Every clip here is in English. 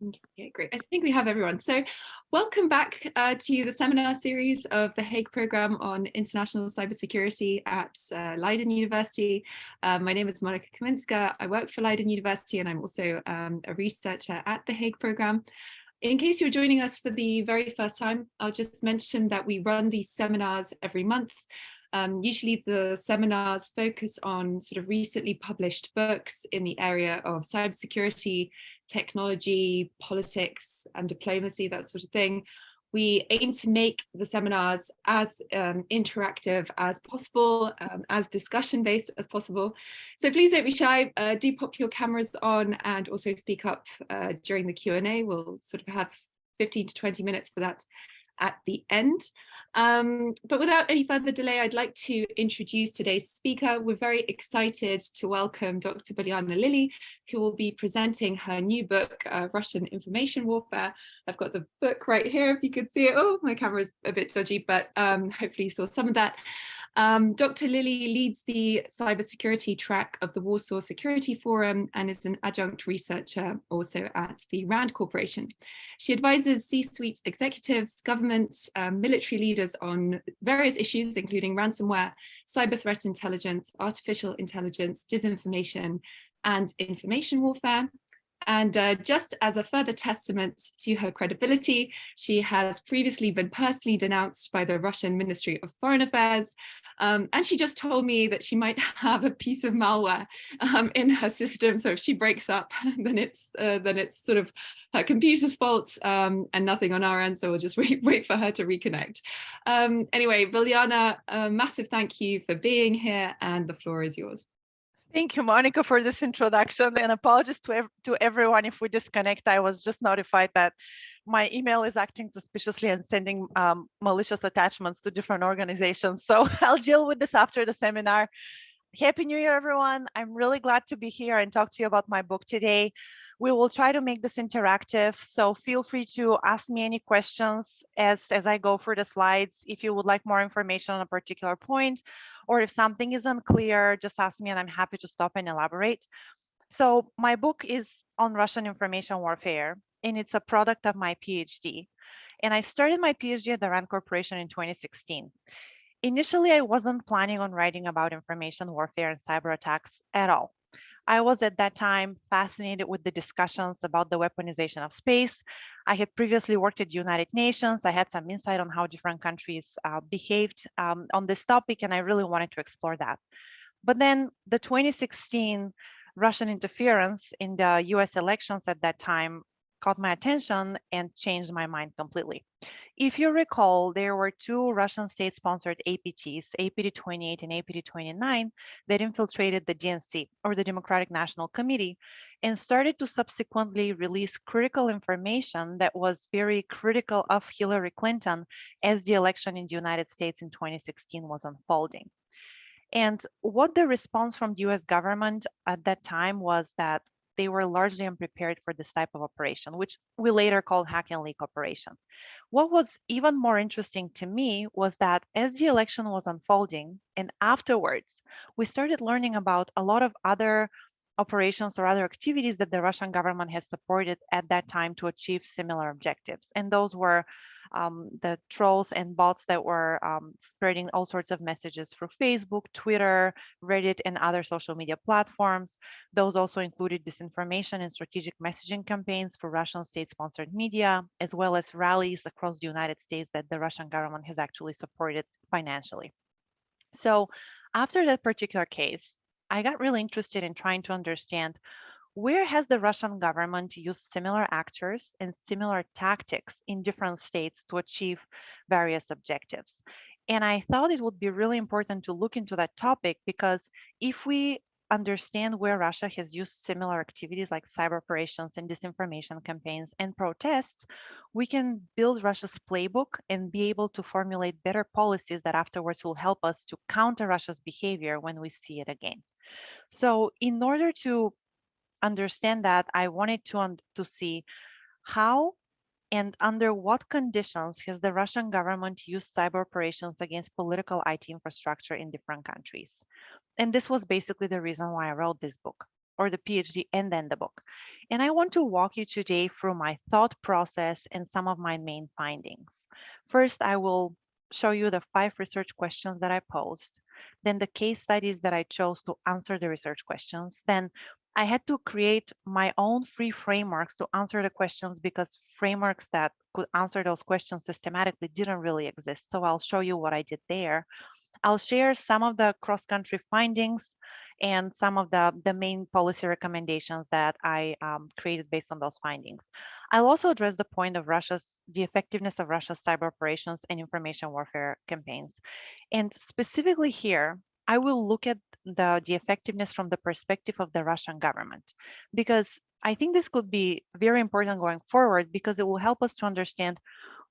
Okay, great. I think we have everyone. So welcome back to the seminar series of the Hague Programme on International Cybersecurity at Leiden University. My name is Monika Kaminska. I work for Leiden University and I'm also a researcher at the Hague Programme. In case you're joining us for the very first time, I'll just mention that we run these seminars every month. Usually the seminars focus on sort of recently published books in the area of cybersecurity, technology, politics and diplomacy, that sort of thing. We aim to make the seminars as interactive as possible, as discussion-based as possible. So please don't be shy, do pop your cameras on and also speak up during the Q&A. We'll sort of have 15 to 20 minutes for that at the end. But without any further delay, I'd like to introduce today's speaker. We're very excited to welcome Dr. Bilyana Lilly, who will be presenting her new book, Russian Information Warfare. I've got the book right here, if you could see it. Oh, my camera's a bit dodgy, but hopefully you saw some of that. Dr. Lilly leads the cybersecurity track of the Warsaw Security Forum and is an adjunct researcher also at the RAND Corporation. She advises C-suite executives, government, military leaders on various issues, including ransomware, cyber threat intelligence, artificial intelligence, disinformation, and information warfare. And just as a further testament to her credibility, she has previously been personally denounced by the Russian Ministry of Foreign Affairs. And she just told me that she might have a piece of malware in her system. So if she breaks up, then it's sort of her computer's fault and nothing on our end. So we'll just wait for her to reconnect. Anyway, Bilyana, a massive thank you for being here and the floor is yours. Thank you, Monica, for this introduction, and apologies to everyone if we disconnect. I was just notified that my email is acting suspiciously and sending malicious attachments to different organizations. So I'll deal with this after the seminar. Happy New Year, everyone. I'm really glad to be here and talk to you about my book today. We will try to make this interactive, so feel free to ask me any questions as I go through the slides. If you would like more information on a particular point, or if something is unclear, just ask me and I'm happy to stop and elaborate. So my book is on Russian information warfare, and it's a product of my PhD. And I started my PhD at the RAND Corporation in 2016. Initially, I wasn't planning on writing about information warfare and cyber attacks at all. I was at that time fascinated with the discussions about the weaponization of space. I had previously worked at the United Nations. I had some insight on how different countries behaved on this topic, and I really wanted to explore that. But then the 2016 Russian interference in the US elections at that time caught my attention and changed my mind completely. If you recall, there were two Russian state-sponsored APTs, APT-28 and APT-29, that infiltrated the DNC, or the Democratic National Committee, and started to subsequently release critical information that was very critical of Hillary Clinton as the election in the United States in 2016 was unfolding. And what the response from the US government at that time was that they were largely unprepared for this type of operation, which we later called hack and leak operation. What was even more interesting to me was that as the election was unfolding and afterwards, we started learning about a lot of other operations or other activities that the Russian government has supported at that time to achieve similar objectives. And those were the trolls and bots that were spreading all sorts of messages through Facebook, Twitter, Reddit, and other social media platforms. Those also included disinformation and strategic messaging campaigns for Russian state-sponsored media, as well as rallies across the United States that the Russian government has actually supported financially. So after that particular case, I got really interested in trying to understand where has the Russian government used similar actors and similar tactics in different states to achieve various objectives? And I thought it would be really important to look into that topic because if we understand where Russia has used similar activities like cyber operations and disinformation campaigns and protests, we can build Russia's playbook and be able to formulate better policies that afterwards will help us to counter Russia's behavior when we see it again. So in order to understand that, I wanted to see how and under what conditions has the Russian government used cyber operations against political IT infrastructure in different countries. And this was basically the reason why I wrote this book, or the PhD and then the book. And I want to walk you today through my thought process and some of my main findings. First, I will show you the 5 research questions that I posed, then the case studies that I chose to answer the research questions. Then I had to create my own free frameworks to answer the questions because frameworks that could answer those questions systematically didn't really exist. So I'll show you what I did there. I'll share some of the cross-country findings and some of the main policy recommendations that I created based on those findings. I'll also address the point of the effectiveness of Russia's cyber operations and information warfare campaigns. And specifically here, I will look at the effectiveness from the perspective of the Russian government, because I think this could be very important going forward because it will help us to understand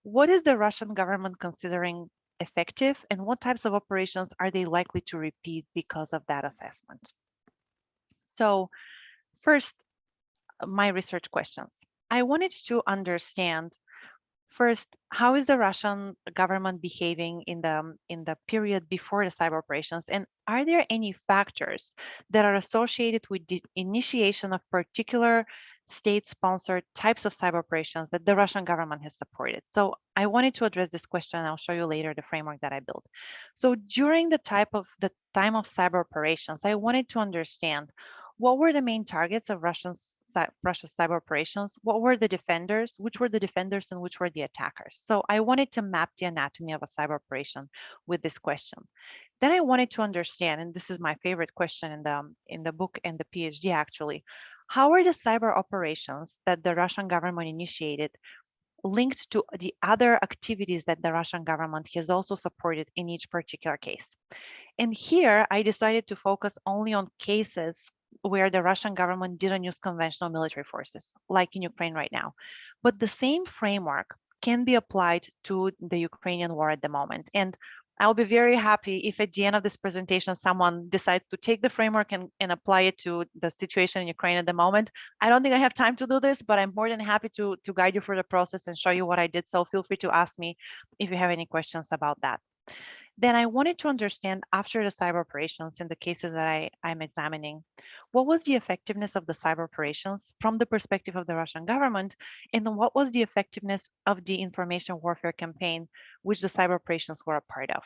what is the Russian government considering effective and what types of operations are they likely to repeat because of that assessment. So first, my research questions. I wanted to understand first, how is the Russian government behaving in the period before the cyber operations? And are there any factors that are associated with the initiation of particular state-sponsored types of cyber operations that the Russian government has supported? So I wanted to address this question, and I'll show you later the framework that I built. So during the time of cyber operations, I wanted to understand what were the main targets of Russia's cyber operations, what were the defenders, which were the defenders and which were the attackers. So I wanted to map the anatomy of a cyber operation with this question. Then I wanted to understand, and this is my favorite question in the book and the PhD actually, how are the cyber operations that the Russian government initiated linked to the other activities that the Russian government has also supported in each particular case? And here I decided to focus only on cases where the Russian government didn't use conventional military forces, like in Ukraine right now. But the same framework can be applied to the Ukrainian war at the moment. And I'll be very happy if at the end of this presentation, someone decides to take the framework and apply it to the situation in Ukraine at the moment. I don't think I have time to do this, but I'm more than happy to guide you through the process and show you what I did. So feel free to ask me if you have any questions about that. Then I wanted to understand, after the cyber operations in the cases that I'm examining, what was the effectiveness of the cyber operations from the perspective of the Russian government, and what was the effectiveness of the information warfare campaign, which the cyber operations were a part of.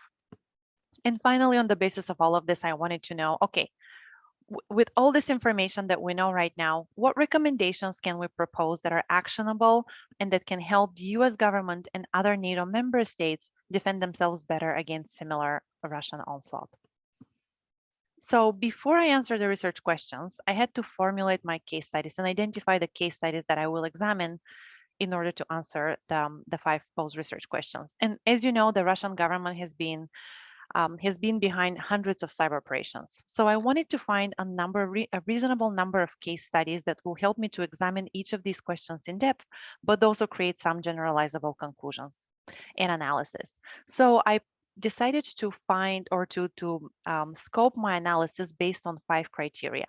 And finally, on the basis of all of this, I wanted to know, okay, with all this information that we know right now, what recommendations can we propose that are actionable and that can help the US government and other NATO member states defend themselves better against similar Russian onslaught? So before I answer the research questions, I had to formulate my case studies and identify the case studies that I will examine in order to answer the 5 posed research questions. And as you know, the Russian government has been behind hundreds of cyber operations. So I wanted to find a reasonable number of case studies that will help me to examine each of these questions in depth, but also create some generalizable conclusions and analysis. So I decided to find or to scope my analysis based on 5 criteria.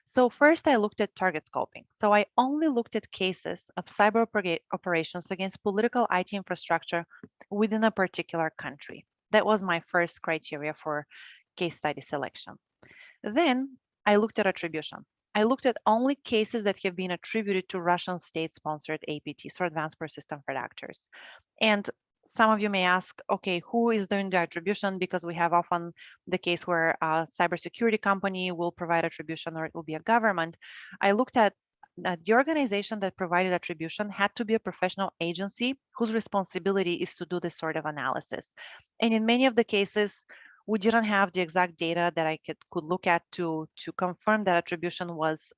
So first, I looked at target scoping. So I only looked at cases of cyber operations against political IT infrastructure within a particular country. That was my first criteria for case study selection. Then I looked at attribution. I looked at only cases that have been attributed to Russian state-sponsored APTs, or advanced persistent threat actors. And some of you may ask, okay, who is doing the attribution? Because we have often the case where a cybersecurity company will provide attribution, or it will be a government. I looked at the organization that provided attribution had to be a professional agency whose responsibility is to do this sort of analysis. And in many of the cases, we didn't have the exact data that I could look at to confirm that attribution was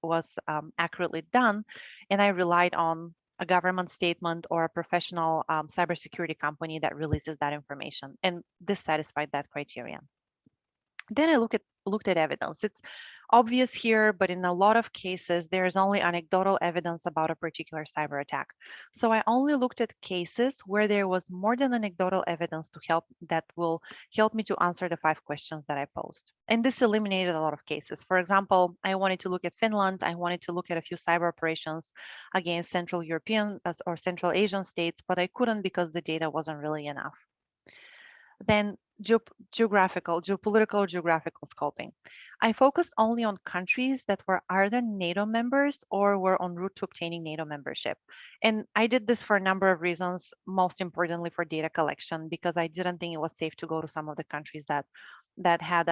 accurately done. And I relied on a government statement or a professional cybersecurity company that releases that information. And this satisfied that criteria. Then I looked at evidence. It's obvious here, but in a lot of cases, there is only anecdotal evidence about a particular cyber attack. So I only looked at cases where there was more than anecdotal evidence that will help me to answer the 5 questions that I posed. And this eliminated a lot of cases. For example, I wanted to look at Finland. I wanted to look at a few cyber operations against Central European or Central Asian states, but I couldn't because the data wasn't really enough. Then geopolitical, geographical scoping. I focused only on countries that were either NATO members or were en route to obtaining NATO membership. And I did this for a number of reasons, most importantly for data collection, because I didn't think it was safe to go to some of the countries that had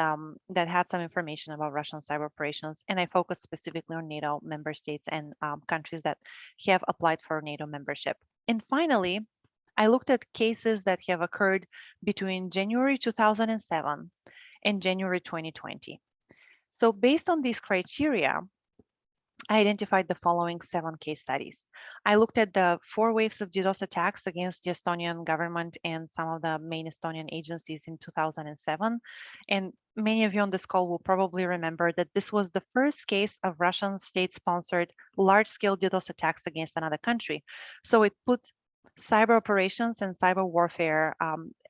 some information about Russian cyber operations. And I focused specifically on NATO member states and countries that have applied for NATO membership. And finally, I looked at cases that have occurred between January 2007 and January 2020. So based on these criteria, I identified the following 7 case studies. I looked at the 4 waves of DDoS attacks against the Estonian government and some of the main Estonian agencies in 2007. And many of you on this call will probably remember that this was the first case of Russian state-sponsored large-scale DDoS attacks against another country. So it put cyber operations and cyber warfare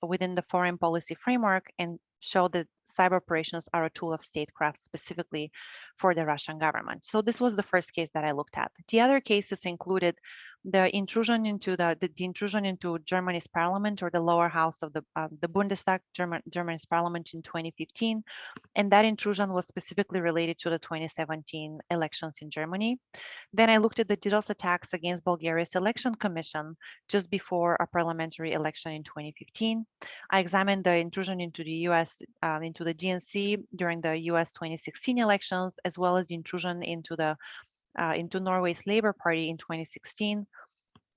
within the foreign policy framework and show that cyber operations are a tool of statecraft specifically for the Russian government. So this was the first case that I looked at. The other cases included the intrusion into the intrusion into Germany's parliament, or the lower house of the Bundestag, Germany's parliament in 2015, and that intrusion was specifically related to the 2017 elections in Germany. Then I looked at the DDoS attacks against Bulgaria's election commission just before a parliamentary election in 2015. I examined the intrusion into the US, into the DNC during the US 2016 elections, as well as the intrusion into Norway's Labour Party in 2016.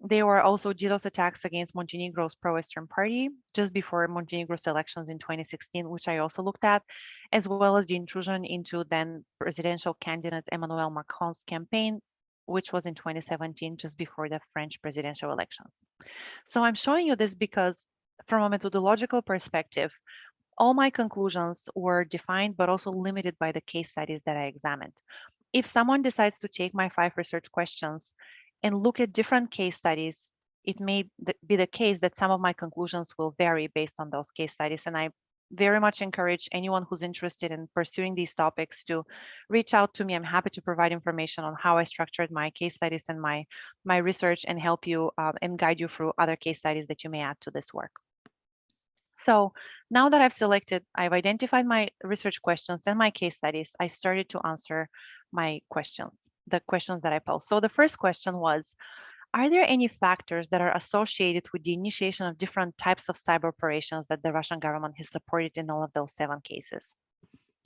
There were also DDoS attacks against Montenegro's pro-Western party just before Montenegro's elections in 2016, which I also looked at, as well as the intrusion into then presidential candidate Emmanuel Macron's campaign, which was in 2017, just before the French presidential elections. So I'm showing you this because from a methodological perspective, all my conclusions were defined, but also limited by the case studies that I examined. If someone decides to take my 5 research questions and look at different case studies, it may be the case that some of my conclusions will vary based on those case studies. And I very much encourage anyone who's interested in pursuing these topics to reach out to me. I'm happy to provide information on how I structured my case studies and my research, and help you and guide you through other case studies that you may add to this work. So now that I've identified my research questions and my case studies, I started to answer my questions, the questions that I posed. So the first question was, are there any factors that are associated with the initiation of different types of cyber operations that the Russian government has supported in all of those 7 cases?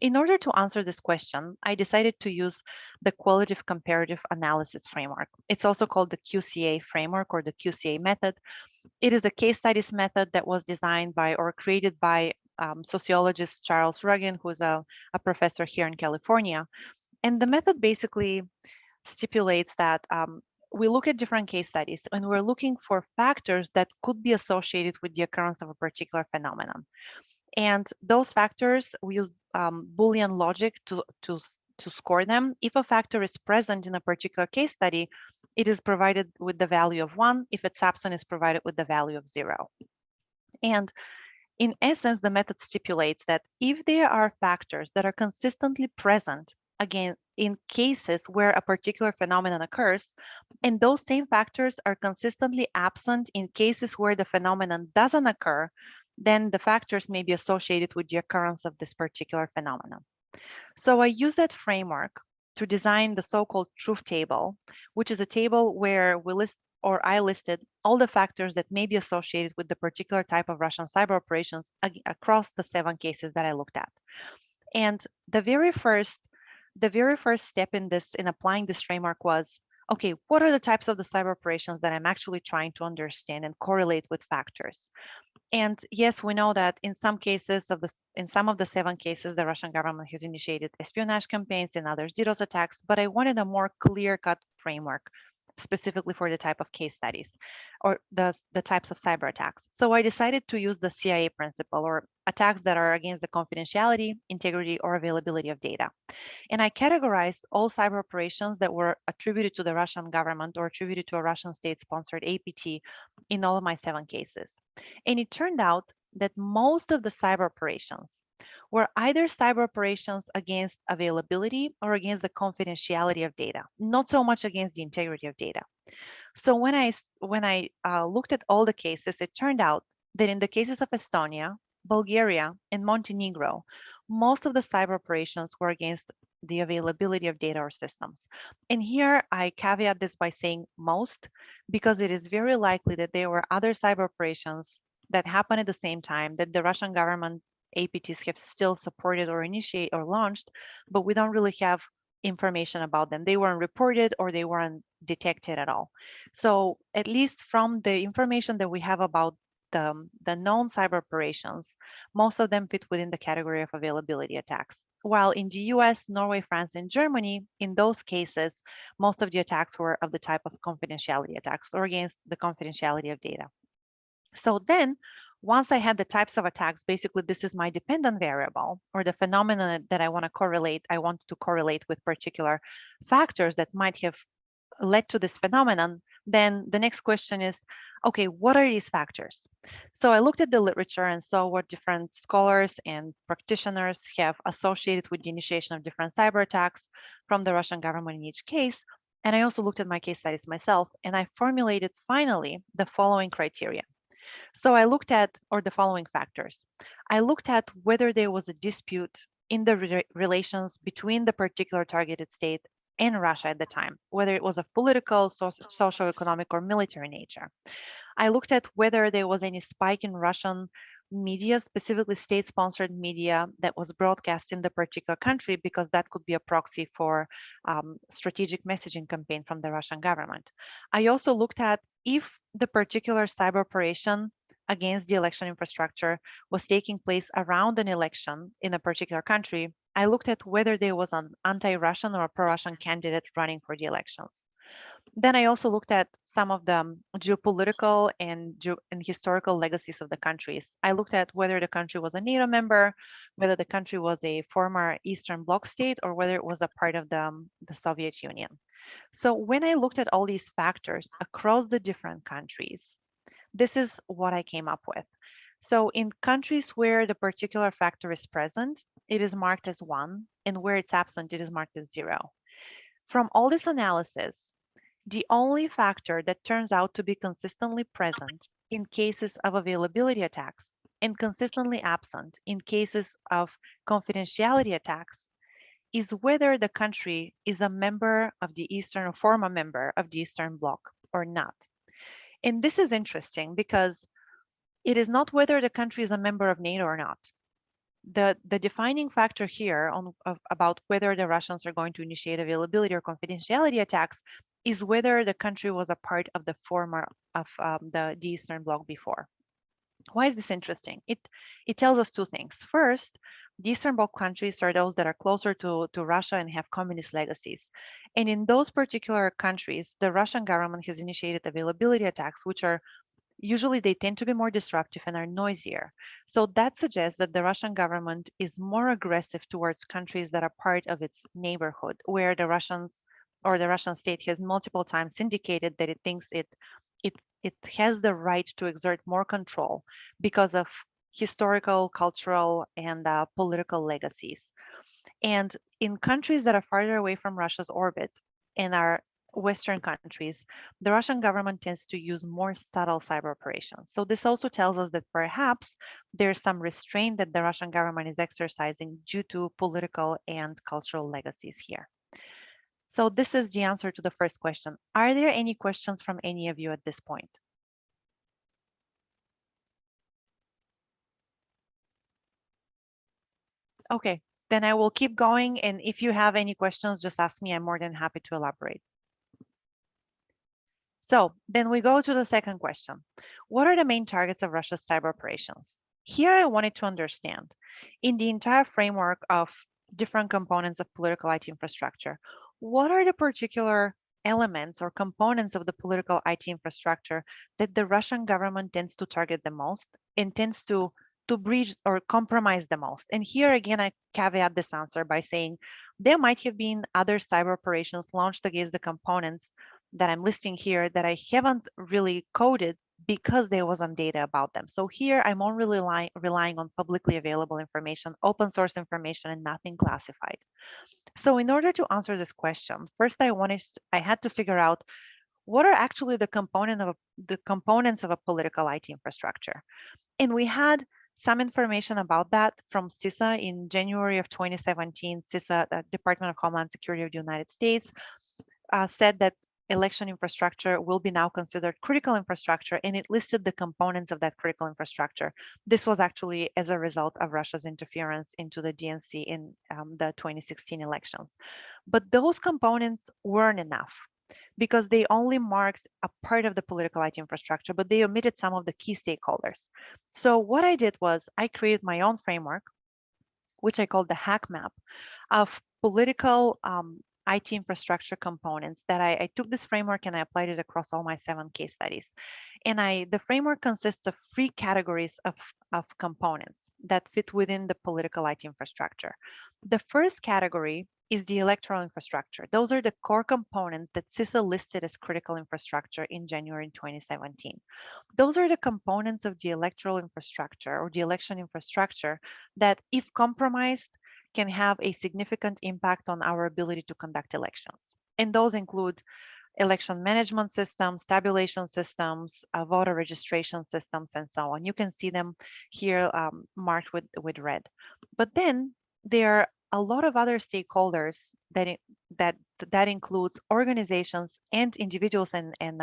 In order to answer this question, I decided to use the qualitative comparative analysis framework. It's also called the QCA framework, or the QCA method. It is a case studies method that was designed by or created by sociologist Charles Ruggin, who's a professor here in California. And the method basically stipulates that we look at different case studies and we're looking for factors that could be associated with the occurrence of a particular phenomenon. And those factors, we use Boolean logic to score them. If a factor is present in a particular case study, it is provided with the value of 1. If it's absent, it's provided with the value of 0. And in essence, the method stipulates that if there are factors that are consistently present, again, in cases where a particular phenomenon occurs, and those same factors are consistently absent in cases where the phenomenon doesn't occur, then the factors may be associated with the occurrence of this particular phenomenon. So I use that framework to design the so-called truth table, which is a table where I listed all the factors that may be associated with the particular type of Russian cyber operations across the 7 cases that I looked at. And the very first step in applying this framework was, okay, what are the types of the cyber operations that I'm actually trying to understand and correlate with factors? And yes, we know that in some of the 7 cases, the Russian government has initiated espionage campaigns, and others DDoS attacks, but I wanted a more clear-cut framework specifically for the type of case studies or the types of cyber attacks. So I decided to use the CIA principle, or attacks that are against the confidentiality, integrity, or availability of data. And I categorized all cyber operations that were attributed to the Russian government or attributed to a Russian state-sponsored APT in all of my 7 cases. And it turned out that most of the cyber operations were either cyber operations against availability or against the confidentiality of data, not so much against the integrity of data. So when I looked at all the cases, it turned out that in the cases of Estonia, Bulgaria, and Montenegro, most of the cyber operations were against the availability of data or systems. And here I caveat this by saying most, because it is very likely that there were other cyber operations that happened at the same time that the Russian government APTs have still supported or initiated or launched, but we don't really have information about them. They weren't reported or they weren't detected at all. So at least from the information that we have about the known cyber operations, most of them fit within the category of availability attacks. While in the US, Norway, France, and Germany, in those cases, most of the attacks were of the type of confidentiality attacks or against the confidentiality of data. So then, once I had the types of attacks, basically this is my dependent variable or the phenomenon that I want to correlate. I want to correlate with particular factors that might have led to this phenomenon. Then the next question is, okay, what are these factors? So I looked at the literature and saw what different scholars and practitioners have associated with the initiation of different cyber attacks from the Russian government in each case. And I also looked at my case studies myself, and I formulated finally the following criteria. So I looked at, or the following factors. I looked at whether there was a dispute in the relations between the particular targeted state and Russia at the time, whether it was of political, socio-economic, or military nature. I looked at whether there was any spike in Russian media, specifically state-sponsored media that was broadcast in the particular country, because that could be a proxy for strategic messaging campaign from the Russian government. I also looked at if the particular cyber operation against the election infrastructure was taking place around an election in a particular country. I looked at whether there was an anti-Russian or a pro-Russian candidate running for the elections. Then I also looked at some of the geopolitical and historical legacies of the countries. I looked at whether the country was a NATO member, whether the country was a former Eastern Bloc state, or whether it was a part of the Soviet Union. So when I looked at all these factors across the different countries, this is what I came up with. So in countries where the particular factor is present, it is marked as 1, and where it's absent, it is marked as 0. From all this analysis, the only factor that turns out to be consistently present in cases of availability attacks and consistently absent in cases of confidentiality attacks is whether the country is a member of the Eastern or former member of the Eastern Bloc or not. And this is interesting because it is not whether the country is a member of NATO or not. The defining factor here about whether the Russians are going to initiate availability or confidentiality attacks is whether the country was a part of the former of the Eastern Bloc before. Why is this interesting? It tells us two things. First, the Eastern Bloc countries are those that are closer to Russia and have communist legacies. And in those particular countries, the Russian government has initiated availability attacks, which are usually they tend to be more disruptive and are noisier. So that suggests that the Russian government is more aggressive towards countries that are part of its neighborhood, where the Russians or the Russian state has multiple times indicated that it thinks it has the right to exert more control because of historical, cultural, and political legacies. And in countries that are farther away from Russia's orbit and are Western countries, the Russian government tends to use more subtle cyber operations. So this also tells us that perhaps there's some restraint that the Russian government is exercising due to political and cultural legacies here. So this is the answer to the first question. Are there any questions from any of you at this point? Okay, then I will keep going. And if you have any questions, just ask me. I'm more than happy to elaborate. So then we go to the second question. What are the main targets of Russia's cyber operations? Here I wanted to understand, in the entire framework of different components of political IT infrastructure, what are the particular elements or components of the political IT infrastructure that the Russian government tends to target the most and tends to breach or compromise the most? And here again, I caveat this answer by saying there might have been other cyber operations launched against the components that I'm listing here that I haven't really coded because there wasn't data about them. So here I'm only relying on publicly available information, open source information, and nothing classified. So in order to answer this question, first I had to figure out what are actually the components of a political IT infrastructure. And we had Some information about that from CISA in January of 2017. CISA, the Department of Homeland Security of the United States, said that election infrastructure will be now considered critical infrastructure, and it listed the components of that critical infrastructure. This was actually as a result of Russia's interference into the DNC in the 2016 elections. But those components weren't enough, because they only marked a part of the political IT infrastructure, but they omitted some of the key stakeholders. So what I did was I created my own framework, which I called the hack map of political IT infrastructure components that I took this framework and I applied it across all my 7 case studies. And the framework consists of 3 categories of components that fit within the political IT infrastructure. The first category is the electoral infrastructure. Those are the core components that CISA listed as critical infrastructure in January 2017. Those are the components of the electoral infrastructure or the election infrastructure that, if compromised, can have a significant impact on our ability to conduct elections. And those include election management systems, tabulation systems, voter registration systems, and so on. You can see them here marked with red. But then there are a lot of other stakeholders that includes organizations and individuals and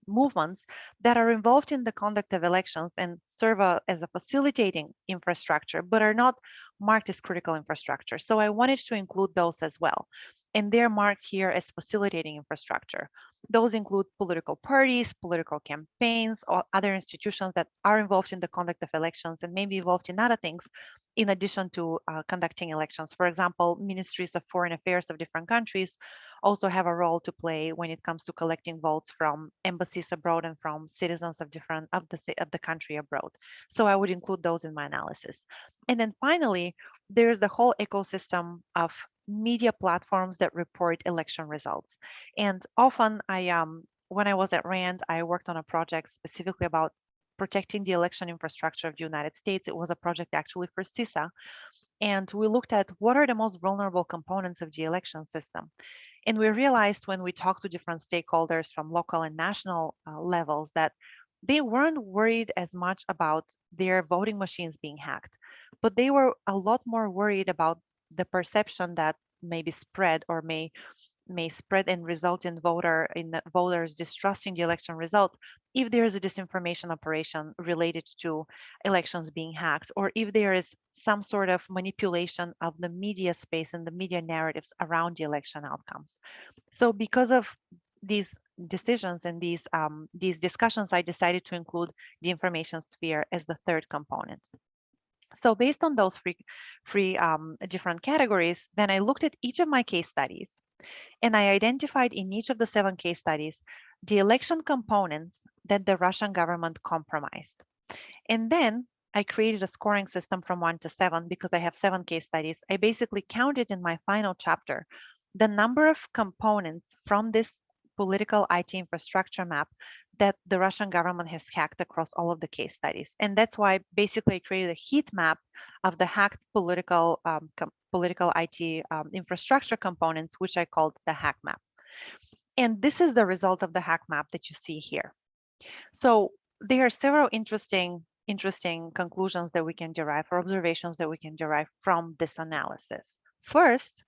movements that are involved in the conduct of elections and serve as a facilitating infrastructure, but are not marked as critical infrastructure. So I wanted to include those as well. And they're marked here as facilitating infrastructure. Those include political parties, political campaigns, or other institutions that are involved in the conduct of elections and may be involved in other things in addition to conducting elections. For example, ministries of foreign affairs of different countries also have a role to play when it comes to collecting votes from embassies abroad and from citizens of the country abroad. So I would include those in my analysis. And then finally, there's the whole ecosystem of media platforms that report election results. And often when I was at RAND, I worked on a project specifically about protecting the election infrastructure of the United States. It was a project actually for CISA. And we looked at what are the most vulnerable components of the election system. And we realized when we talked to different stakeholders from local and national levels that they weren't worried as much about their voting machines being hacked, but they were a lot more worried about the perception that may be spread or may spread and result in voters distrusting the election result if there is a disinformation operation related to elections being hacked, or if there is some sort of manipulation of the media space and the media narratives around the election outcomes. So because of these decisions and these discussions, I decided to include the information sphere as the third component. So based on those three different categories, then I looked at each of my case studies, and I identified in each of the 7 case studies the election components that the Russian government compromised. And then I created a scoring system from 1 to 7 because I have 7 case studies. I basically counted in my final chapter the number of components from this political IT infrastructure map that the Russian government has hacked across all of the case studies. And that's why basically I created a heat map of the hacked political IT infrastructure components, which I called the hack map. And this is the result of the hack map that you see here. So there are several interesting conclusions that we can derive, or observations that we can derive from this analysis. First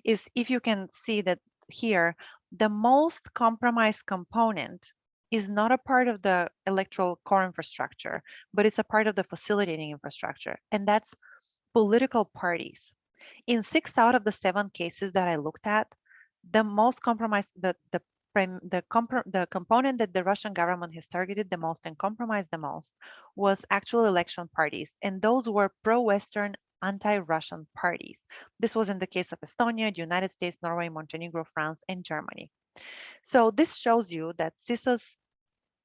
is, if you can see that here, the most compromised component is not a part of the electoral core infrastructure, but it's a part of the facilitating infrastructure, and that's political parties. In 6 out of the 7 cases that I looked at, the most compromised, the component that the Russian government has targeted the most and compromised the most was actual election parties, and those were pro-Western, anti-Russian parties. This was in the case of Estonia, the United States, Norway, Montenegro, France, and Germany. So this shows you that CISA's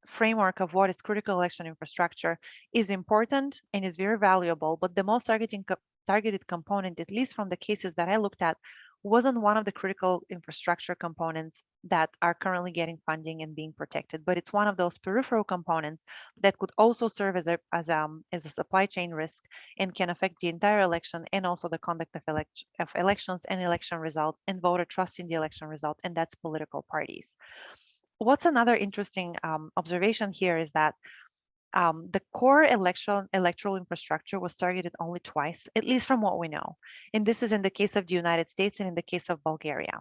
framework of what is critical election infrastructure is important and is very valuable, but the most targeted component, at least from the cases that I looked at, wasn't one of the critical infrastructure components that are currently getting funding and being protected, but it's one of those peripheral components that could also serve as a supply chain risk and can affect the entire election and also the conduct of elections and election results and voter trust in the election result, and that's political parties. What's another interesting observation here is that The core electoral infrastructure was targeted only twice, at least from what we know. And this is in the case of the United States and in the case of Bulgaria.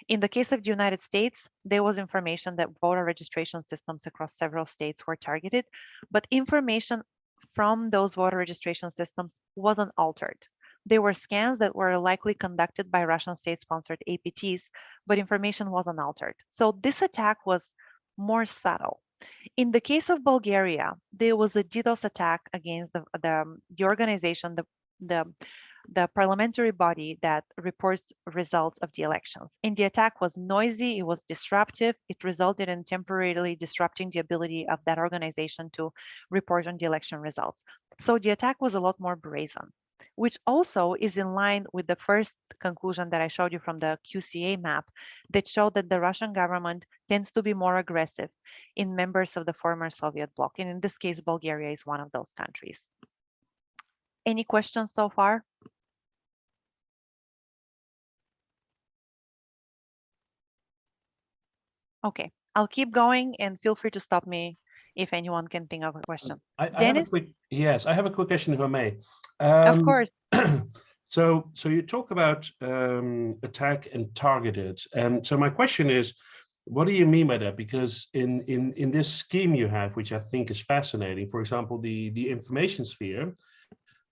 In the case of the United States, there was information that voter registration systems across several states were targeted, but information from those voter registration systems wasn't altered. There were scans that were likely conducted by Russian state-sponsored APTs, but information wasn't altered. So this attack was more subtle. In the case of Bulgaria, there was a DDoS attack against the organization, the parliamentary body that reports results of the elections. And the attack was noisy, it was disruptive, it resulted in temporarily disrupting the ability of that organization to report on the election results. So the attack was a lot more brazen, which also is in line with the first conclusion that I showed you from the QCA map that showed that the Russian government tends to be more aggressive in members of the former Soviet bloc. And in this case, Bulgaria is one of those countries. Any questions so far? Okay, I'll keep going and feel free to stop me if anyone can think of a question. I have a quick, yes, I have a quick question if I may. Of course. So you talk about attack and targeted. And so my question is, what do you mean by that? Because in this scheme you have, which I think is fascinating, for example, the information sphere,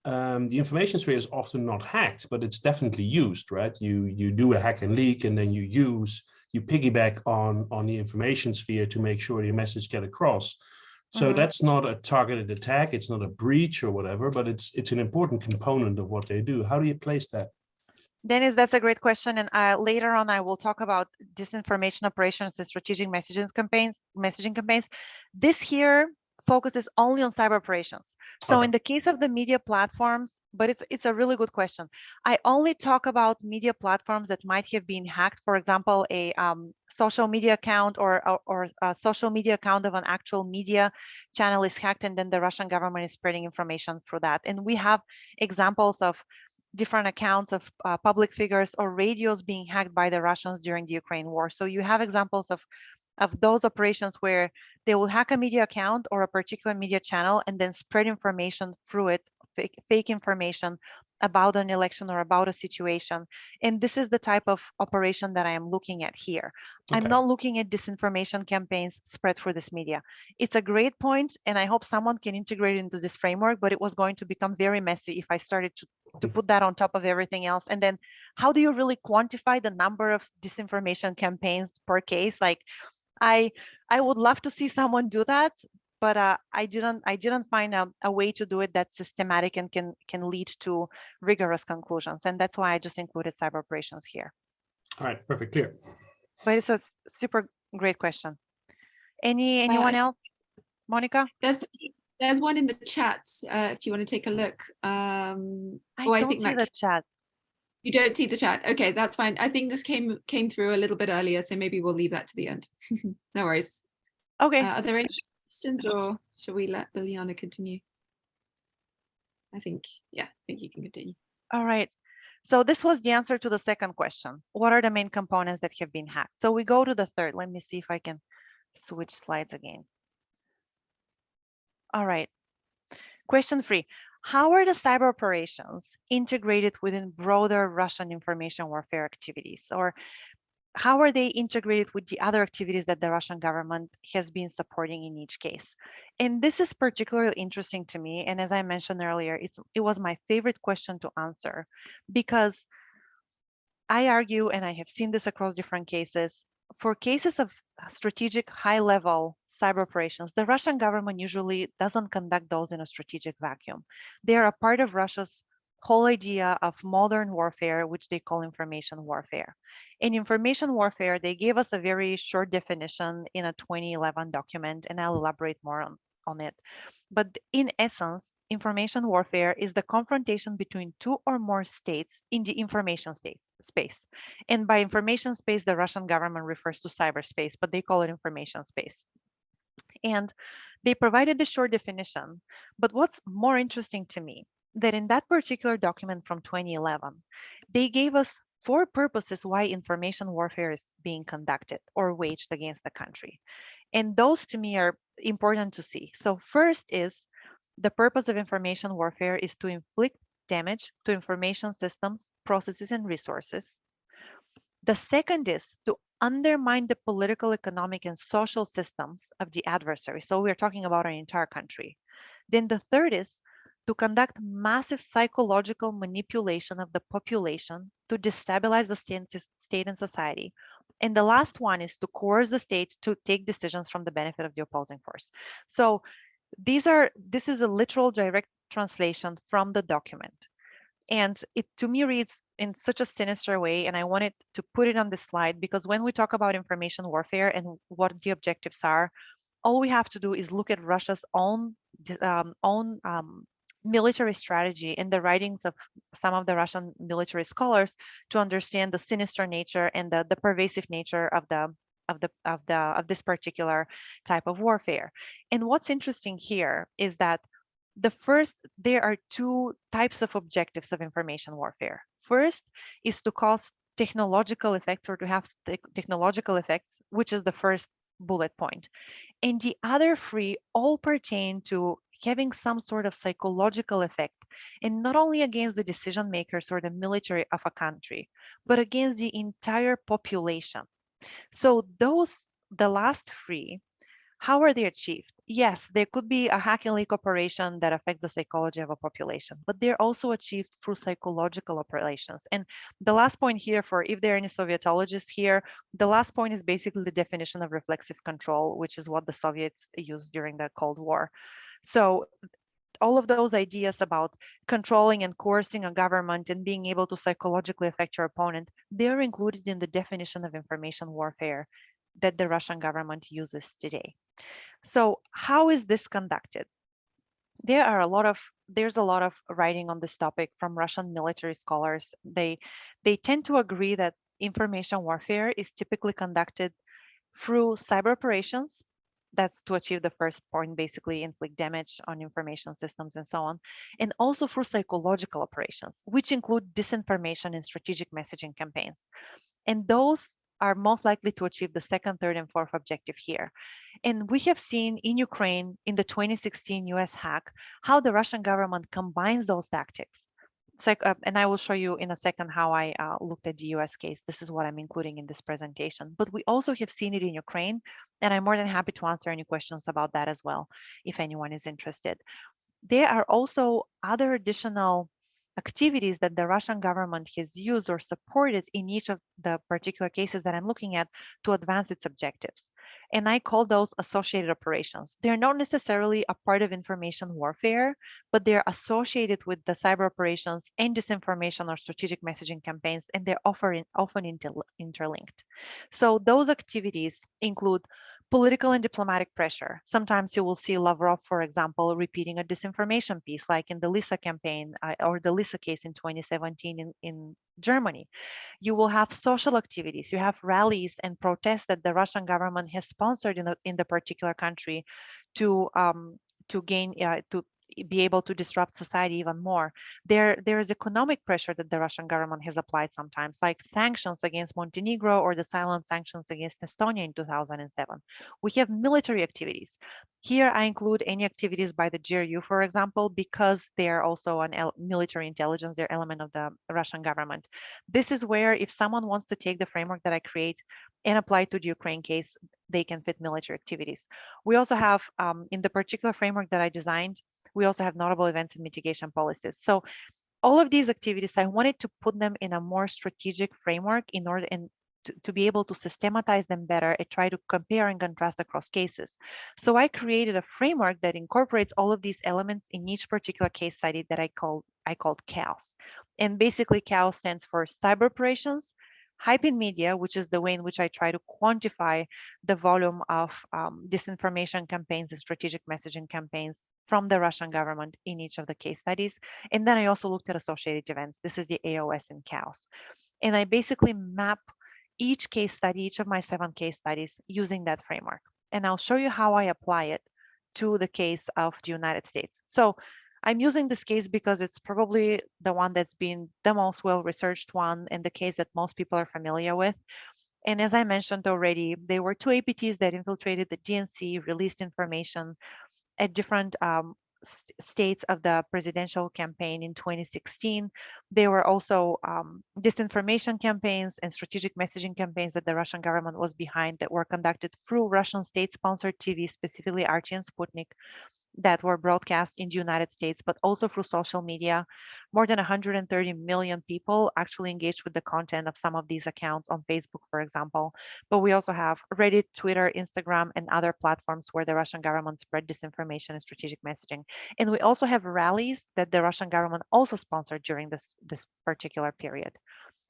is often not hacked, but it's definitely used, right? You do a hack and leak, and then you piggyback on the information sphere to make sure your message get across. So that's not a targeted attack, it's not a breach or whatever, but it's an important component of what they do. How do you place that? Dennis, that's a great question. And later on, I will talk about disinformation operations and strategic messaging campaigns. This here focuses only on cyber operations. So in the case of the media platforms, but it's a really good question. I only talk about media platforms that might have been hacked. For example, a social media account or a social media account of an actual media channel is hacked, and then the Russian government is spreading information through that. And we have examples of different accounts of public figures or radios being hacked by the Russians during the Ukraine war. So you have examples of those operations where they will hack a media account or a particular media channel and then spread information through it, fake information about an election or about a situation. And this is the type of operation that I am looking at here. Okay. I'm not looking at disinformation campaigns spread through this media. It's a great point, and I hope someone can integrate it into this framework, but it was going to become very messy if I started to put that on top of everything else. And then how do you really quantify the number of disinformation campaigns per case? Like, I would love to see someone do that, but I didn't find a way to do it that's systematic and can lead to rigorous conclusions. And that's why I just included cyber operations here. All right, perfect, clear. But it's a super great question. Anyone else? Monica? There's one in the chat if you want to take a look. I don't see the chat. You don't see the chat. Okay, that's fine. I think this came through a little bit earlier, so maybe we'll leave that to the end. No worries. Okay. Are there any questions, or shall we let Bilyana continue? I think you can continue. All right. So this was the answer to the second question. What are the main components that have been hacked? So we go to the third. Let me see if I can switch slides again. All right. Question 3. How are the cyber operations integrated within broader Russian information warfare activities? Or how are they integrated with the other activities that the Russian government has been supporting in each case? And this is particularly interesting to me. And as I mentioned earlier, it was my favorite question to answer, because I argue, and I have seen this across different cases, for cases of strategic high-level cyber operations, the Russian government usually doesn't conduct those in a strategic vacuum. They are a part of Russia's whole idea of modern warfare, which they call information warfare. In information warfare, they gave us a very short definition in a 2011 document, and I'll elaborate more on it. But in essence, information warfare is the confrontation between two or more states in the information space. And by information space, the Russian government refers to cyberspace, but they call it information space. And they provided the short definition. But what's more interesting to me, that in that particular document from 2011, they gave us 4 purposes why information warfare is being conducted or waged against the country. And those to me are important to see. So first is the purpose of information warfare is to inflict damage to information systems, processes, and resources. The second is to undermine the political, economic, and social systems of the adversary. So we're talking about an entire country. Then the third is to conduct massive psychological manipulation of the population to destabilize the state and society. And the last one is to coerce the state to take decisions from the benefit of the opposing force. So this is a literal direct translation from the document. And it to me reads in such a sinister way, and I wanted to put it on this slide because when we talk about information warfare and what the objectives are, all we have to do is look at Russia's own military strategy in the writings of some of the Russian military scholars to understand the sinister nature and the pervasive nature of this particular type of warfare. And what's interesting here is that there are two types of objectives of information warfare. First is to cause technological effects or to have technological effects, which is the first bullet point. And the other three all pertain to having some sort of psychological effect, and not only against the decision makers or the military of a country, but against the entire population. So the last three, how are they achieved? Yes, there could be a hack and leak operation that affects the psychology of a population, but they're also achieved through psychological operations. And the last point here, for if there are any Sovietologists here, the last point is basically the definition of reflexive control, which is what the Soviets used during the Cold War. So all of those ideas about controlling and coercing a government and being able to psychologically affect your opponent, they're included in the definition of information warfare that the Russian government uses today. So how is this conducted? There's a lot of writing on this topic from Russian military scholars. They tend to agree that information warfare is typically conducted through cyber operations. That's to achieve the first point, basically inflict damage on information systems and so on, and also through psychological operations, which include disinformation and strategic messaging campaigns. And those are most likely to achieve the second, third, and fourth objective here. And we have seen in Ukraine in the 2016 US hack how the Russian government combines those tactics. And I will show you in a second how I looked at the US case. This is what I'm including in this presentation. But we also have seen it in Ukraine, and I'm more than happy to answer any questions about that as well, if anyone is interested. There are also other additional activities that the Russian government has used or supported in each of the particular cases that I'm looking at to advance its objectives. And I call those associated operations. They're not necessarily a part of information warfare, but they're associated with the cyber operations and disinformation or strategic messaging campaigns, and they're often interlinked. So those activities include political and diplomatic pressure. Sometimes you will see Lavrov, for example, repeating a disinformation piece, like in the Lisa campaign or the Lisa case in 2017 in Germany. You will have social activities. You have rallies and protests that the Russian government has sponsored in the particular country to be able to disrupt society even more. There is economic pressure that the Russian government has applied sometimes, like sanctions against Montenegro or the silent sanctions against Estonia in 2007. We have military activities. Here I include any activities by the GRU, for example, because they are also an military intelligence, they're element of the Russian government. This is where if someone wants to take the framework that I create and apply to the Ukraine case, they can fit military activities. We also have, in the particular framework that I designed, we also have notable events and mitigation policies. So all of these activities, I wanted to put them in a more strategic framework in order to be able to systematize them better and try to compare and contrast across cases. So I created a framework that incorporates all of these elements in each particular case study that I called chaos. And basically chaos stands for cyber operations, hype in media, which is the way in which I try to quantify the volume of disinformation campaigns and strategic messaging campaigns from the Russian government in each of the case studies. And then I also looked at associated events. This is the AOS in chaos. And I basically map each case study, each of my 7 case studies using that framework. And I'll show you how I apply it to the case of the United States. So I'm using this case because it's probably the one that's been the most well-researched one and the case that most people are familiar with. And as I mentioned already, there were two APTs that infiltrated the DNC, released information at different states of the presidential campaign in 2016. There were also disinformation campaigns and strategic messaging campaigns that the Russian government was behind that were conducted through Russian state-sponsored TV, specifically RT and Sputnik, that were broadcast in the United States, but also through social media. More than 130 million people actually engaged with the content of some of these accounts on Facebook, for example. But we also have Reddit, Twitter, Instagram, and other platforms where the Russian government spread disinformation and strategic messaging. And we also have rallies that the Russian government also sponsored during this particular period.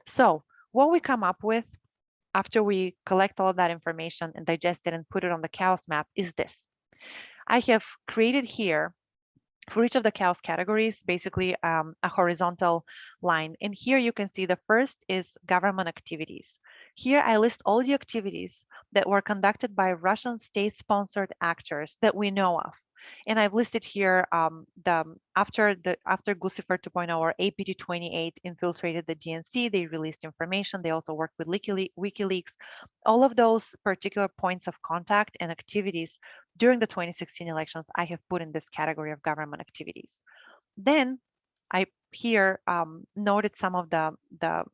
So what we come up with after we collect all of that information and digest it and put it on the chaos map is this. I have created here for each of the chaos categories, basically a horizontal line. And here you can see the first is government activities. Here I list all the activities that were conducted by Russian state-sponsored actors that we know of. And I've listed here after Guccifer 2.0 or APT28 infiltrated the DNC, they released information. They also worked with WikiLeaks. All of those particular points of contact and activities during the 2016 elections, I have put in this category of government activities. Then I here noted some of the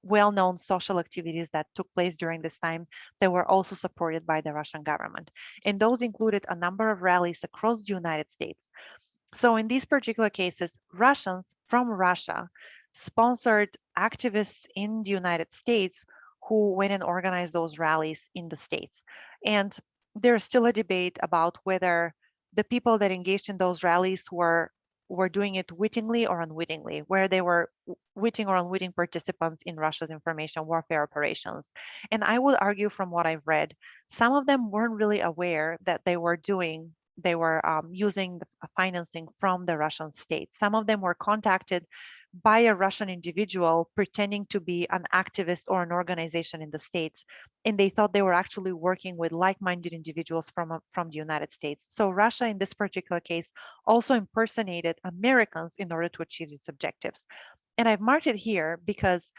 well-known social activities that took place during this time that were also supported by the Russian government. And those included a number of rallies across the United States. So in these particular cases, Russians from Russia sponsored activists in the United States who went and organized those rallies in the States. And there's still a debate about whether the people that engaged in those rallies were doing it wittingly or unwittingly, where they were witting or unwitting participants in Russia's information warfare operations. And I would argue from what I've read, some of them weren't really aware that they were using financing from the Russian state. Some of them were contacted by a Russian individual pretending to be an activist or an organization in the States, and they thought they were actually working with like-minded individuals from the United States. So Russia, in this particular case, also impersonated Americans in order to achieve its objectives. And I've marked it here because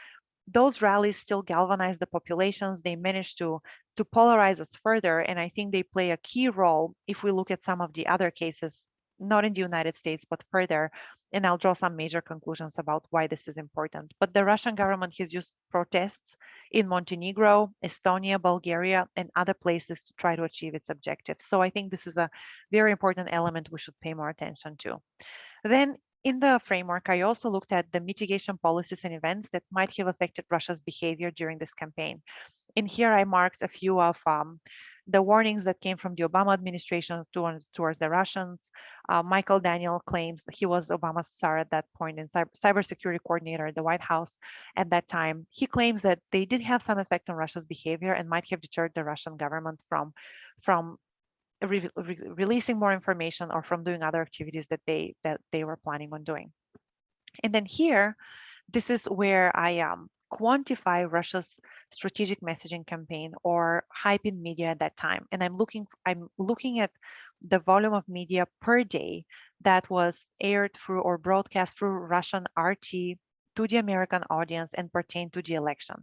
those rallies still galvanize the populations. They managed to polarize us further, and I think they play a key role if we look at some of the other cases, not in the United States, but further. And I'll draw some major conclusions about why this is important. But the Russian government has used protests in Montenegro, Estonia, Bulgaria, and other places to try to achieve its objectives. So I think this is a very important element we should pay more attention to. Then in the framework, I also looked at the mitigation policies and events that might have affected Russia's behavior during this campaign. And here I marked a few of the warnings that came from the Obama administration towards the Russians. Michael Daniel claims that he was Obama's SAR at that point and cybersecurity coordinator at the White House at that time. He claims that they did have some effect on Russia's behavior and might have deterred the Russian government from releasing more information or from doing other activities that they were planning on doing. And then here, this is where I quantify Russia's strategic messaging campaign or hype in media at that time. And I'm looking at the volume of media per day that was aired through or broadcast through Russian RT to the American audience and pertain to the election.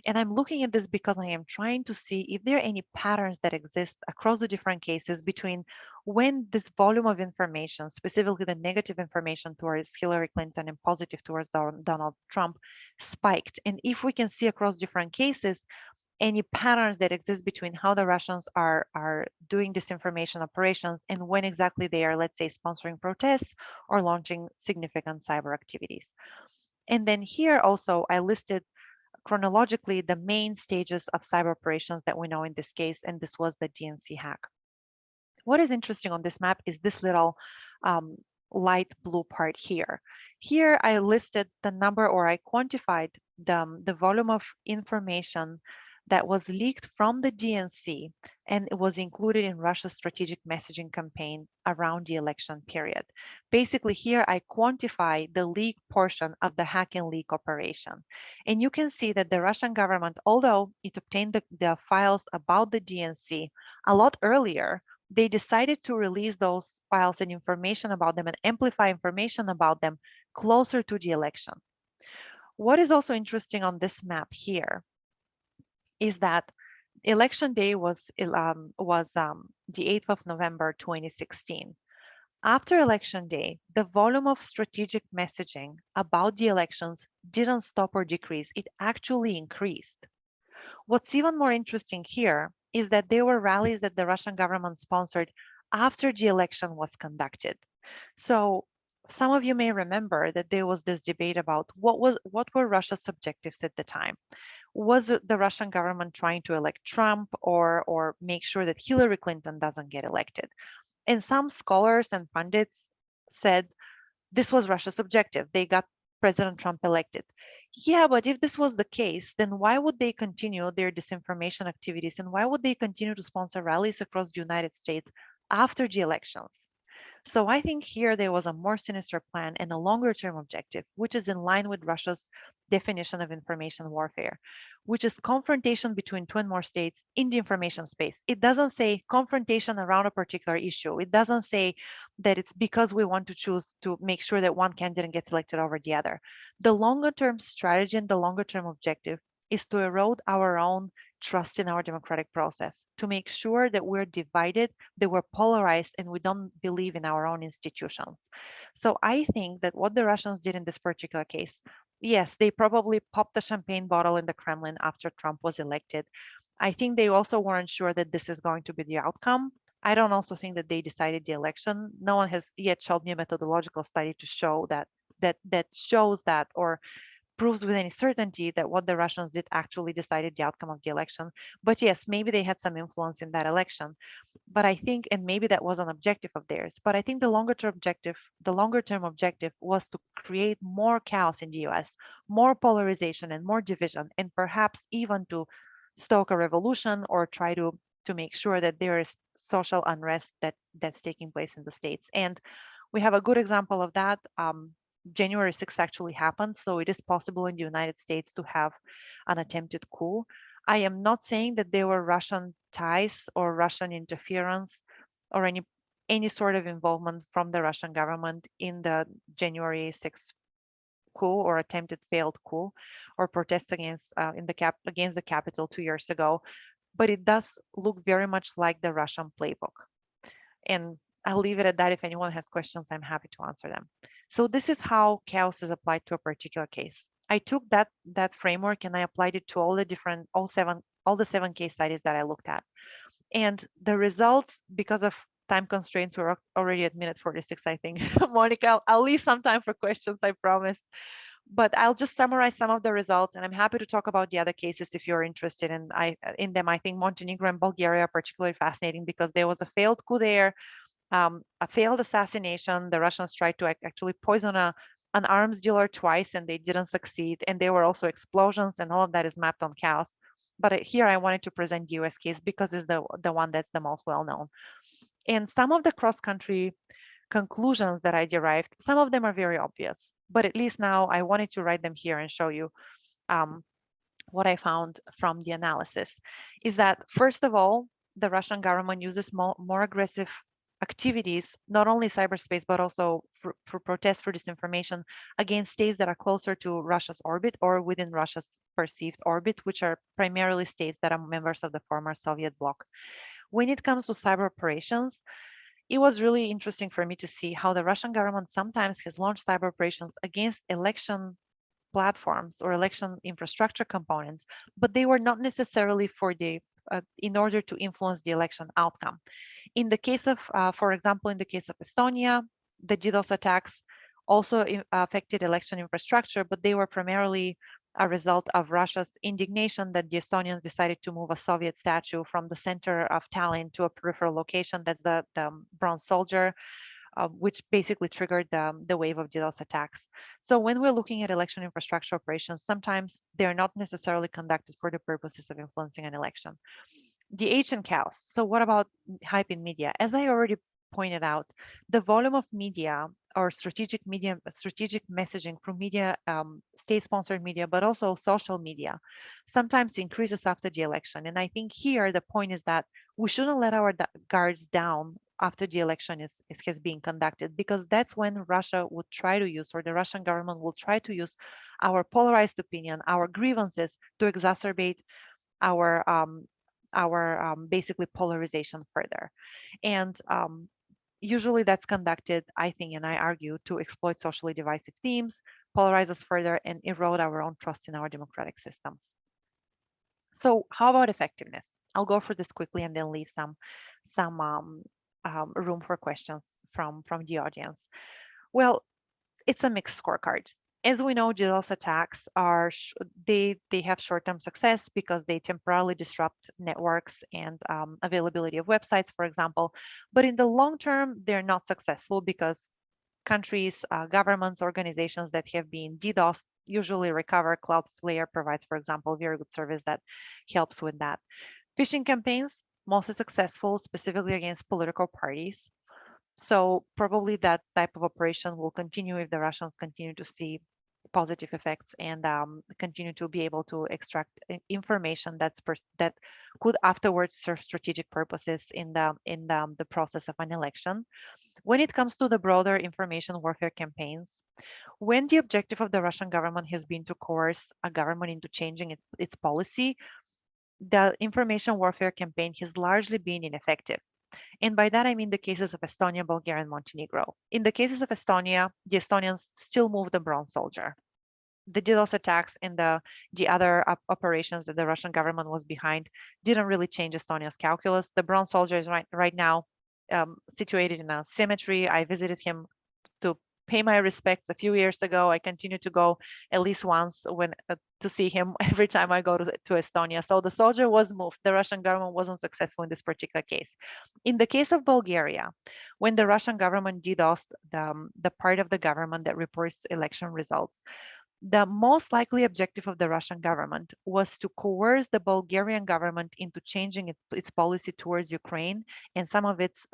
And I'm looking at this because I am trying to see if there are any patterns that exist across the different cases between when this volume of information, specifically the negative information towards Hillary Clinton and positive towards Donald Trump, spiked. And if we can see across different cases, any patterns that exist between how the Russians are doing disinformation operations and when exactly they are, let's say, sponsoring protests or launching significant cyber activities. And then here also, I listed chronologically the main stages of cyber operations that we know in this case, and this was the DNC hack. What is interesting on this map is this little light blue part here. Here I listed the number, or I quantified the volume of information that was leaked from the DNC, and it was included in Russia's strategic messaging campaign around the election period. Basically, here I quantify the leak portion of the hack and leak operation. And you can see that the Russian government, although it obtained the files about the DNC a lot earlier, they decided to release those files and information about them and amplify information about them closer to the election. What is also interesting on this map here is that election day was the 8th of November 2016. After election day, the volume of strategic messaging about the elections didn't stop or decrease, it actually increased. What's even more interesting here is that there were rallies that the Russian government sponsored after the election was conducted. So some of you may remember that there was this debate about what were Russia's objectives at the time. Was the Russian government trying to elect Trump or make sure that Hillary Clinton doesn't get elected? And some scholars and pundits said this was Russia's objective. They got President Trump elected. Yeah, but if this was the case, then why would they continue their disinformation activities and why would they continue to sponsor rallies across the United States after the elections? So I think here there was a more sinister plan and a longer term objective, which is in line with Russia's definition of information warfare, which is confrontation between two and more states in the information space. It doesn't say confrontation around a particular issue. It doesn't say that it's because we want to choose to make sure that one candidate gets elected over the other. The longer term strategy and the longer term objective is to erode our own trust in our democratic process, to make sure that we're divided, that we're polarized, and we don't believe in our own institutions. So I think that what the Russians did in this particular case, yes, they probably popped a champagne bottle in the Kremlin after Trump was elected. I think they also weren't sure that this is going to be the outcome. I don't also think that they decided the election. No one has yet showed me a methodological study to show that shows that or proves with any certainty that what the Russians did actually decided the outcome of the election. But yes, maybe they had some influence in that election. But I think, and maybe that was an objective of theirs, but I think the longer term objective was to create more chaos in the US, more polarization and more division, and perhaps even to stoke a revolution or try to make sure that there is social unrest that's taking place in the States. And we have a good example of that. January 6th actually happened, so it is possible in the United States to have an attempted coup. I am not saying that there were Russian ties or Russian interference or any sort of involvement from the Russian government in the January 6th coup or attempted failed coup or protest against against the Capitol 2 years ago, but it does look very much like the Russian playbook. And I'll leave it at that. If anyone has questions, I'm happy to answer them. So this is how chaos is applied to a particular case. I took that framework and I applied it to all the seven case studies that I looked at. And the results, because of time constraints, we're already at minute 46, I think. Monica, I'll leave some time for questions, I promise. But I'll just summarize some of the results, and I'm happy to talk about the other cases if you're interested in them. I think Montenegro and Bulgaria are particularly fascinating because there was a failed coup there, a failed assassination. The Russians tried to actually poison an arms dealer twice and they didn't succeed. And there were also explosions, and all of that is mapped on chaos. But here I wanted to present the US case because it's the one that's the most well known. And some of the cross-country conclusions that I derived, some of them are very obvious, but at least now I wanted to write them here and show you what I found from the analysis is that, first of all, the Russian government uses more aggressive activities, not only cyberspace, but also for protests for disinformation against states that are closer to Russia's orbit or within Russia's perceived orbit, which are primarily states that are members of the former Soviet bloc. When it comes to cyber operations, it was really interesting for me to see how the Russian government sometimes has launched cyber operations against election platforms or election infrastructure components, but they were not necessarily in order to influence the election outcome. In the case of, for example, in the case of Estonia, the DDoS attacks also affected election infrastructure, but they were primarily a result of Russia's indignation that the Estonians decided to move a Soviet statue from the center of Tallinn to a peripheral location. That's the bronze soldier, which basically triggered the wave of DDoS attacks. So when we're looking at election infrastructure operations, sometimes they're not necessarily conducted for the purposes of influencing an election. The H and chaos. So what about hype in media? As I already pointed out, the volume of media or strategic messaging from media, state-sponsored media, but also social media, sometimes increases after the election. And I think here the point is that we shouldn't let our guards down after the election has been conducted, because that's when Russia would try to use, or the Russian government will try to use, our polarized opinion, our grievances to exacerbate basically polarization further. And usually that's conducted, I think, and I argue, to exploit socially divisive themes, polarize us further, and erode our own trust in our democratic systems. So how about effectiveness? I'll go through this quickly and then leave some room for questions from the audience. Well, it's a mixed scorecard. As we know, DDoS attacks are they have short-term success because they temporarily disrupt networks and availability of websites, for example. But in the long term, they're not successful because countries, governments, organizations that have been DDoSed usually recover. Cloudflare provides, for example, a very good service that helps with that. Phishing campaigns, mostly successful, specifically against political parties. So probably that type of operation will continue if the Russians continue to see positive effects and continue to be able to extract information that could afterwards serve strategic purposes in the process of an election. When it comes to the broader information warfare campaigns, when the objective of the Russian government has been to coerce a government into changing its policy, the information warfare campaign has largely been ineffective. And by that, I mean the cases of Estonia, Bulgaria, and Montenegro. In the cases of Estonia, the Estonians still move the bronze soldier. The DDoS attacks and the other operations that the Russian government was behind didn't really change Estonia's calculus. The bronze soldier is right now situated in a cemetery. I visited him to pay my respects a few years ago. I continue to go at least once to see him every time I go to Estonia. So the soldier was moved. The Russian government wasn't successful in this particular case. In the case of Bulgaria, when the Russian government DDoSed the part of the government that reports election results, the most likely objective of the Russian government was to coerce the Bulgarian government into changing its policy towards Ukraine and some of its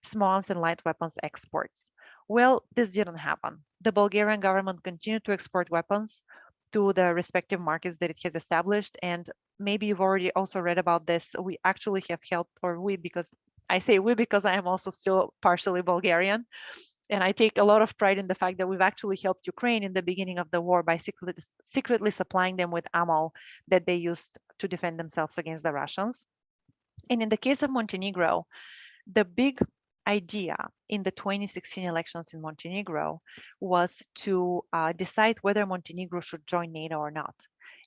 small arms and light weapons exports. Well, this didn't happen. The Bulgarian government continued to export weapons to the respective markets that it has established. And maybe you've already also read about this. We actually have helped, or we, because I say we because I am also still partially Bulgarian. And I take a lot of pride in the fact that we've actually helped Ukraine in the beginning of the war by secretly supplying them with ammo that they used to defend themselves against the Russians. And in the case of Montenegro, the big idea in the 2016 elections in Montenegro was to decide whether Montenegro should join NATO or not.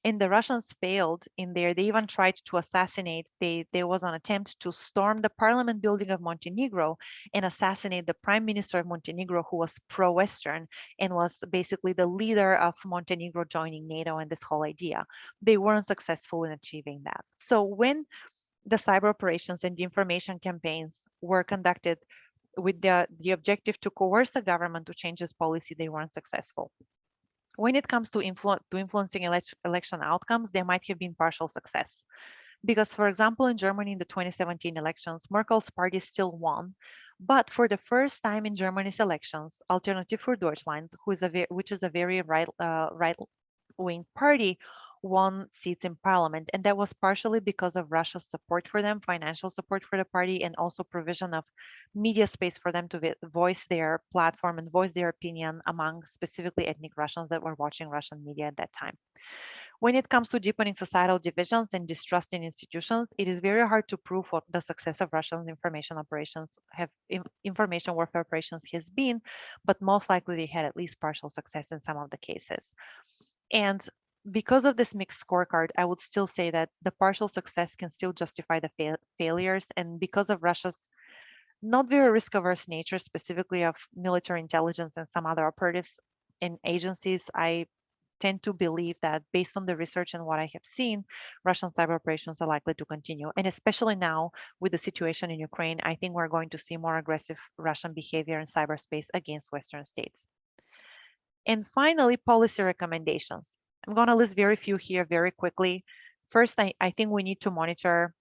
And the Russians failed in there. They even tried to assassinate. There was an attempt to storm the parliament building of Montenegro and assassinate the prime minister of Montenegro, who was pro-Western and was basically the leader of Montenegro joining NATO and this whole idea. They weren't successful in achieving that. So when the cyber operations and the information campaigns were conducted with the objective to coerce the government to change its policy, they weren't successful. When it comes to influencing election outcomes, there might have been partial success. Because, for example, in Germany in the 2017 elections, Merkel's party still won. But for the first time in Germany's elections, Alternative für Deutschland, which is a very right-wing party, won seats in parliament. And that was partially because of Russia's support for them, financial support for the party, and also provision of media space for them to voice their platform and voice their opinion among specifically ethnic Russians that were watching Russian media at that time. When it comes to deepening societal divisions and distrust in institutions, it is very hard to prove what the success of Russian information warfare operations has been, but most likely they had at least partial success in some of the cases. And because of this mixed scorecard, I would still say that the partial success can still justify the failures. And because of Russia's not very risk-averse nature, specifically of military intelligence and some other operatives and agencies, I tend to believe that based on the research and what I have seen, Russian cyber operations are likely to continue. And especially now with the situation in Ukraine, I think we're going to see more aggressive Russian behavior in cyberspace against Western states. And finally, policy recommendations. I'm going to list very few here very quickly. First, I think we need to monitor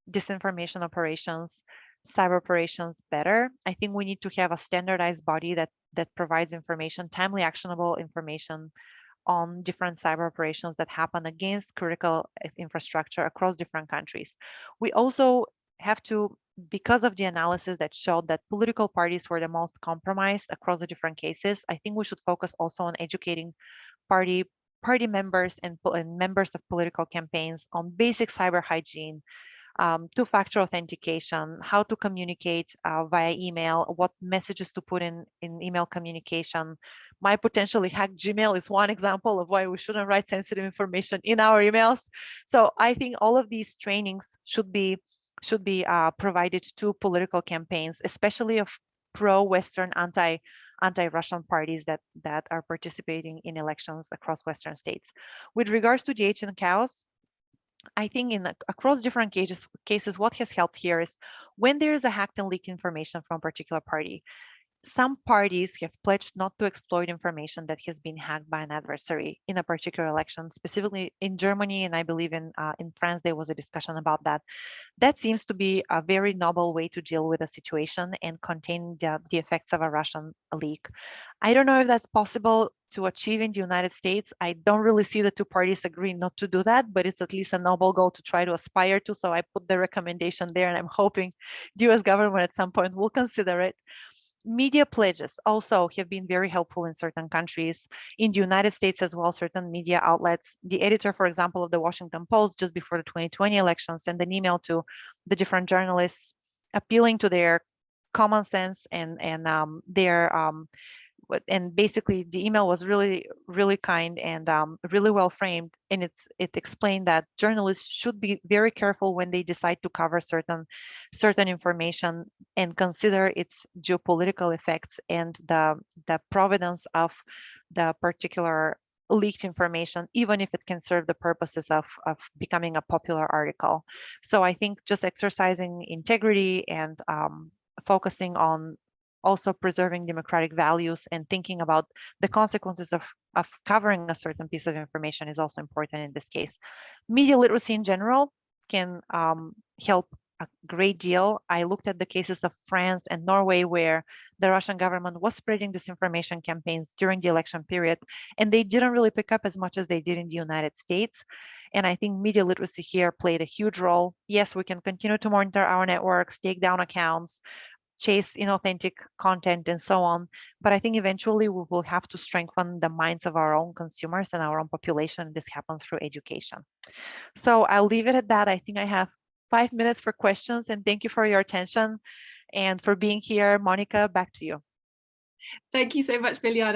disinformation operations, cyber operations better. I think we need to have a standardized body that provides information, timely actionable information on different cyber operations that happen against critical infrastructure across different countries. We also have to, because of the analysis that showed that political parties were the most compromised across the different cases, I think we should focus also on educating party party members and members of political campaigns on basic cyber hygiene, two-factor authentication, how to communicate via email, what messages to put in email communication. My potentially hacked Gmail is one example of why we shouldn't write sensitive information in our emails. So I think all of these trainings should be provided to political campaigns, especially of pro-Western, anti-Russian parties that are participating in elections across Western states. With regards to the Asian cows, I think across different cases, what has helped here is when there is a hacked and leaked information from a particular party, some parties have pledged not to exploit information that has been hacked by an adversary in a particular election, specifically in Germany, and I believe in France, there was a discussion about that. That seems to be a very noble way to deal with a situation and contain the effects of a Russian leak. I don't know if that's possible to achieve in the United States. I don't really see the two parties agreeing not to do that, but it's at least a noble goal to try to aspire to. So I put the recommendation there, and I'm hoping the US government at some point will consider it. Media pledges also have been very helpful in certain countries. In the United States as well, certain media outlets. The editor, for example, of the Washington Post just before the 2020 election sent an email to the different journalists appealing to their common sense and basically the email was really, really kind and really well framed, and it explained that journalists should be very careful when they decide to cover certain information and consider its geopolitical effects and the provenance of the particular leaked information, even if it can serve the purposes of becoming a popular article. So I think just exercising integrity and focusing on also preserving democratic values and thinking about the consequences of covering a certain piece of information is also important in this case. Media literacy in general can help a great deal. I looked at the cases of France and Norway where the Russian government was spreading disinformation campaigns during the election period, and they didn't really pick up as much as they did in the United States. And I think media literacy here played a huge role. Yes, we can continue to monitor our networks, take down accounts, chase inauthentic content and so on. But I think eventually we will have to strengthen the minds of our own consumers and our own population. This happens through education. So I'll leave it at that. I think I have 5 minutes for questions, and thank you for your attention and for being here. Monica, back to you. Thank you so much, Bilyana.